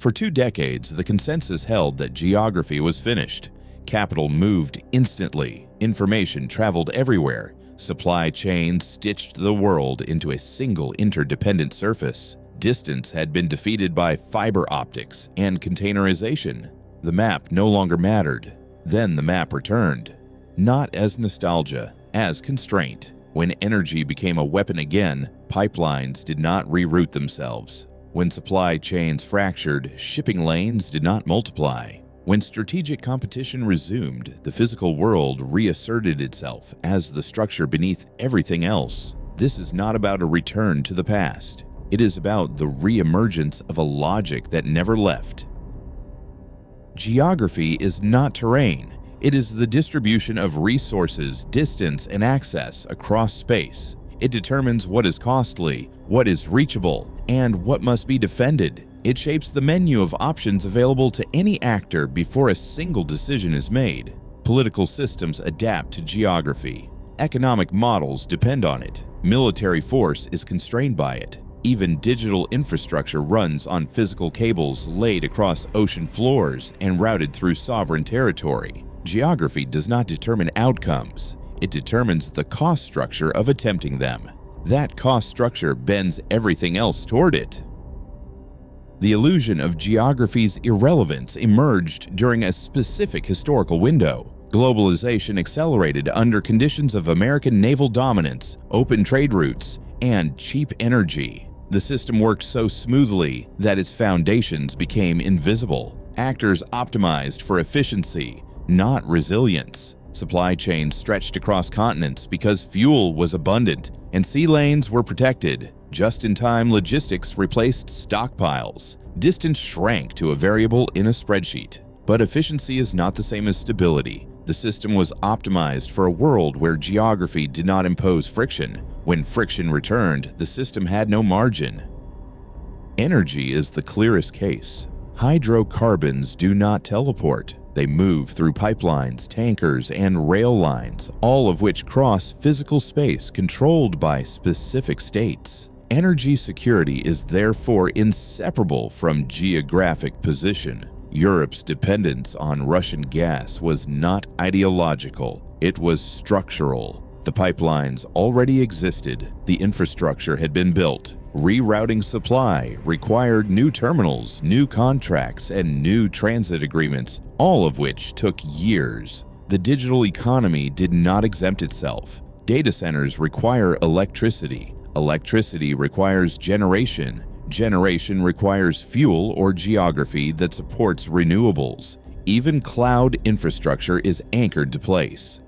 For 2 decades, the consensus held that geography was finished. Capital moved instantly, information traveled everywhere, supply chains stitched the world into a single interdependent surface. Distance had been defeated by fiber optics and containerization. The map no longer mattered. Then the map returned, not as nostalgia, as constraint. When energy became a weapon again, pipelines did not reroute themselves. When supply chains fractured, shipping lanes did not multiply. When strategic competition resumed, the physical world reasserted itself as the structure beneath everything else. This is not about a return to the past. It is about the re-emergence of a logic that never left. Geography is not terrain. It is the distribution of resources, distance, and access across space. It determines what is costly, what is reachable, and what must be defended. It shapes the menu of options available to any actor before a single decision is made. Political systems adapt to geography. Economic models depend on it. Military force is constrained by it. Even digital infrastructure runs on physical cables laid across ocean floors and routed through sovereign territory. Geography does not determine outcomes. It determines the cost structure of attempting them. That cost structure bends everything else toward it. The illusion of geography's irrelevance emerged during a specific historical window. Globalization accelerated under conditions of American naval dominance, open trade routes, and cheap energy. The system worked so smoothly that its foundations became invisible. Actors optimized for efficiency, not resilience. Supply chains stretched across continents because fuel was abundant and sea lanes were protected. Just-in-time logistics replaced stockpiles. Distance shrank to a variable in a spreadsheet. But efficiency is not the same as stability. The system was optimized for a world where geography did not impose friction. When friction returned, the system had no margin. Energy is the clearest case. Hydrocarbons do not teleport. They move through pipelines, tankers, and rail lines, all of which cross physical space controlled by specific states. Energy security is therefore inseparable from geographic position. Europe's dependence on Russian gas was not ideological, it was structural. The pipelines already existed, the infrastructure had been built. Rerouting supply required new terminals, new contracts, and new transit agreements, all of which took years. The digital economy did not exempt itself. Data centers require electricity. Electricity requires generation. Generation requires fuel or geography that supports renewables. Even cloud infrastructure is anchored to place.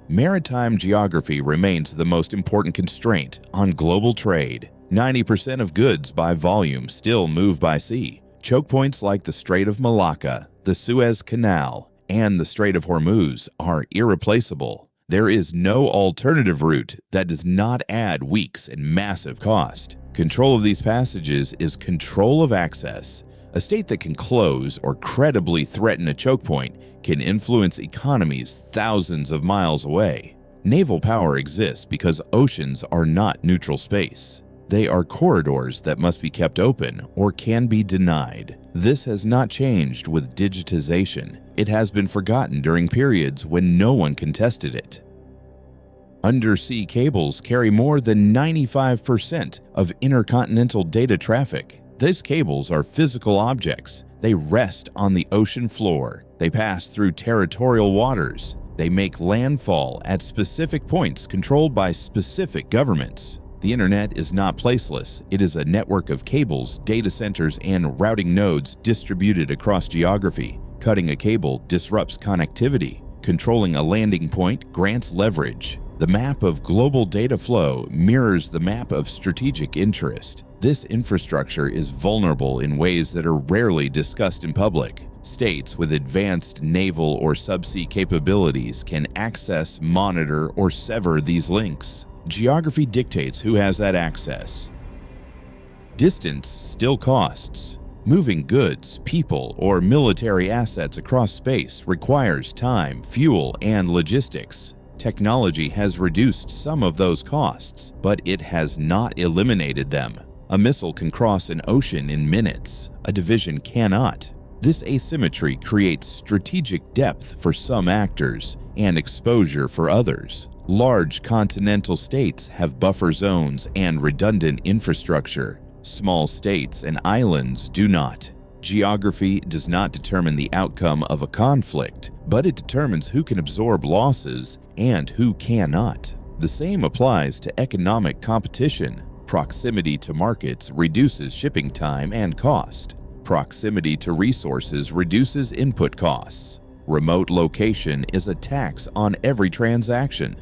Maritime geography remains the most important constraint on global trade. 90% of goods by volume still move by sea. Chokepoints like the Strait of Malacca, the Suez Canal, and the Strait of Hormuz are irreplaceable. There is no alternative route that does not add weeks and massive cost. Control of these passages is control of access. A state that can close or credibly threaten a choke point can influence economies thousands of miles away. Naval power exists because oceans are not neutral space. They are corridors that must be kept open or can be denied. This has not changed with digitization. It has been forgotten during periods when no one contested it. Undersea cables carry more than 95% of intercontinental data traffic. These cables are physical objects. They rest on the ocean floor. They pass through territorial waters. They make landfall at specific points controlled by specific governments. The internet is not placeless. It is a network of cables, data centers, and routing nodes distributed across geography. Cutting a cable disrupts connectivity. Controlling a landing point grants leverage. The map of global data flow mirrors the map of strategic interest. This infrastructure is vulnerable in ways that are rarely discussed in public. States with advanced naval or subsea capabilities can access, monitor, or sever these links. Geography dictates who has that access. Distance still costs. Moving goods, people, or military assets across space requires time, fuel, and logistics. Technology has reduced some of those costs, but it has not eliminated them. A missile can cross an ocean in minutes. A division cannot. This asymmetry creates strategic depth for some actors and exposure for others. Large continental states have buffer zones and redundant infrastructure. Small states and islands do not. Geography does not determine the outcome of a conflict, but it determines who can absorb losses and who cannot. The same applies to economic competition. Proximity to markets reduces shipping time and cost. Proximity to resources reduces input costs. Remote location is a tax on every transaction.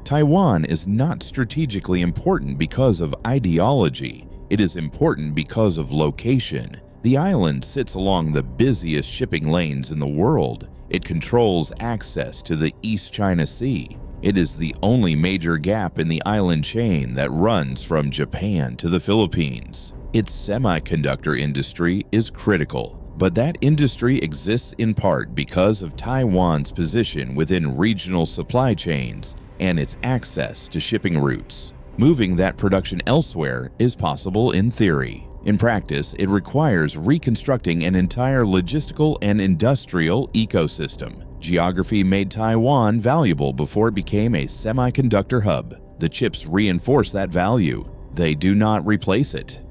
Taiwan is not strategically important because of ideology. It is important because of location. The island sits along the busiest shipping lanes in the world. It controls access to the East China Sea. It is the only major gap in the island chain that runs from Japan to the Philippines. Its semiconductor industry is critical, but that industry exists in part because of Taiwan's position within regional supply chains and its access to shipping routes. Moving that production elsewhere is possible in theory. In practice, it requires reconstructing an entire logistical and industrial ecosystem. Geography made Taiwan valuable before it became a semiconductor hub. The chips reinforce that value. They do not replace it.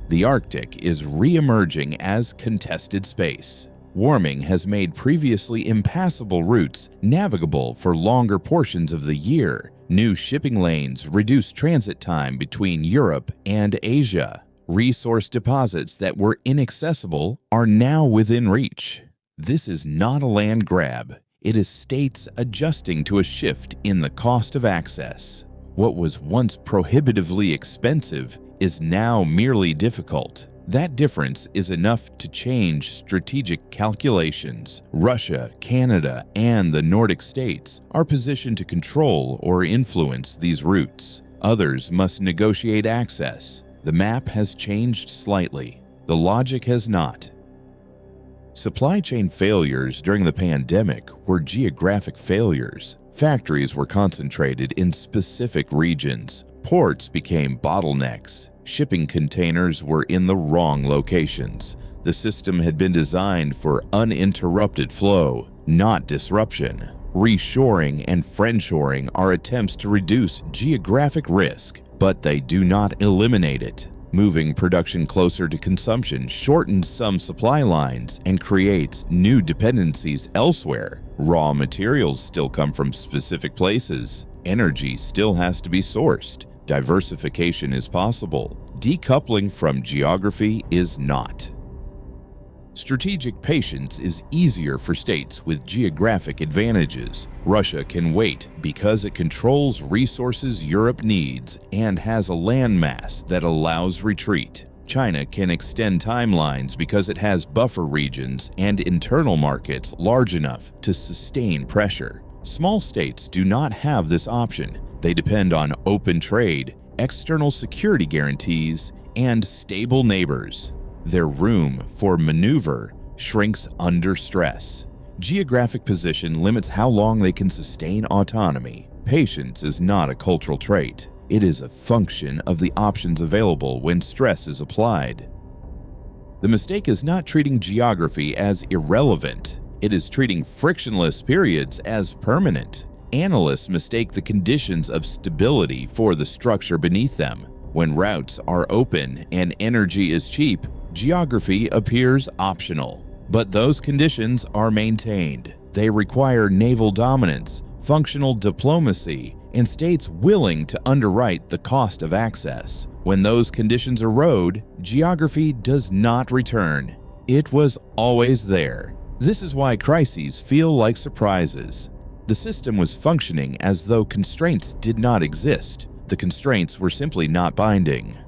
The Arctic is re-emerging as contested space. Warming has made previously impassable routes navigable for longer portions of the year. New shipping lanes reduce transit time between Europe and Asia. Resource deposits that were inaccessible are now within reach. This is not a land grab. It is states adjusting to a shift in the cost of access. What was once prohibitively expensive is now merely difficult. That difference is enough to change strategic calculations. Russia, Canada, and the Nordic states are positioned to control or influence these routes. Others must negotiate access. The map has changed slightly. The logic has not. Supply chain failures during the pandemic were geographic failures. Factories were concentrated in specific regions. Ports became bottlenecks. Shipping containers were in the wrong locations. The system had been designed for uninterrupted flow, not disruption. Reshoring and friendshoring are attempts to reduce geographic risk, but they do not eliminate it. Moving production closer to consumption shortens some supply lines and creates new dependencies elsewhere. Raw materials still come from specific places. Energy still has to be sourced. Diversification is possible. Decoupling from geography is not. Strategic patience is easier for states with geographic advantages. Russia can wait because it controls resources Europe needs and has a landmass that allows retreat. China can extend timelines because it has buffer regions and internal markets large enough to sustain pressure. Small states do not have this option. They depend on open trade, external security guarantees, and stable neighbors. Their room for maneuver shrinks under stress. Geographic position limits how long they can sustain autonomy. Patience is not a cultural trait. It is a function of the options available when stress is applied. The mistake is not treating geography as irrelevant. It is treating frictionless periods as permanent. Analysts mistake the conditions of stability for the structure beneath them. When routes are open and energy is cheap, geography appears optional. But those conditions are maintained. They require naval dominance, functional diplomacy, and states willing to underwrite the cost of access. When those conditions erode, geography does not return. It was always there. This is why crises feel like surprises. The system was functioning as though constraints did not exist. The constraints were simply not binding.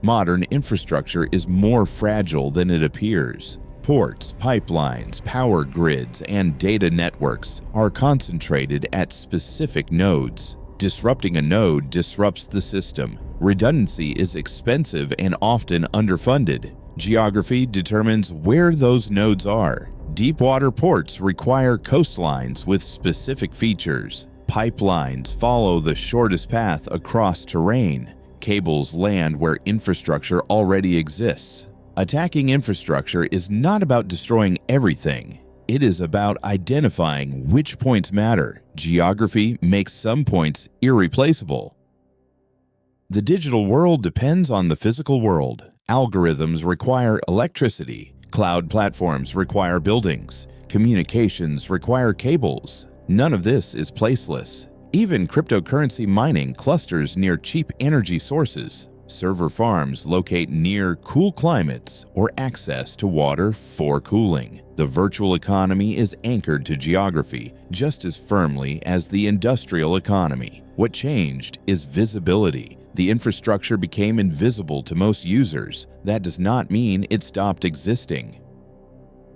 Modern infrastructure is more fragile than it appears. Ports, pipelines, power grids, and data networks are concentrated at specific nodes. Disrupting a node disrupts the system. Redundancy is expensive and often underfunded. Geography determines where those nodes are. Deepwater ports require coastlines with specific features. Pipelines follow the shortest path across terrain. Cables land where infrastructure already exists. Attacking infrastructure is not about destroying everything. It is about identifying which points matter. Geography makes some points irreplaceable. The digital world depends on the physical world. Algorithms require electricity. Cloud platforms require buildings. Communications require cables. None of this is placeless. Even cryptocurrency mining clusters near cheap energy sources. Server farms locate near cool climates or access to water for cooling. The virtual economy is anchored to geography just as firmly as the industrial economy. What changed is visibility. The infrastructure became invisible to most users. That does not mean it stopped existing.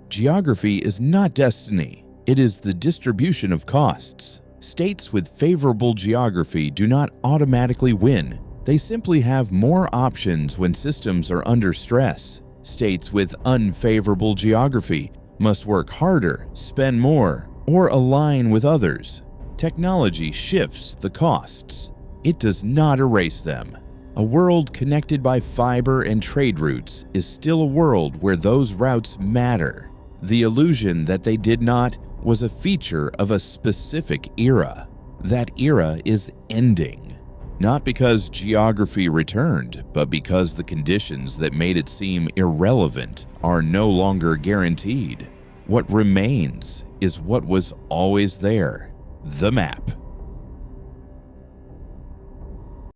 Geography is not destiny. It is the distribution of costs. States with favorable geography do not automatically win. They simply have more options when systems are under stress. States with unfavorable geography must work harder, spend more, or align with others. Technology shifts the costs. It does not erase them. A world connected by fiber and trade routes is still a world where those routes matter. The illusion that they did not was a feature of a specific era. That era is ending. Not because geography returned, but because the conditions that made it seem irrelevant are no longer guaranteed. What remains is what was always there: the map.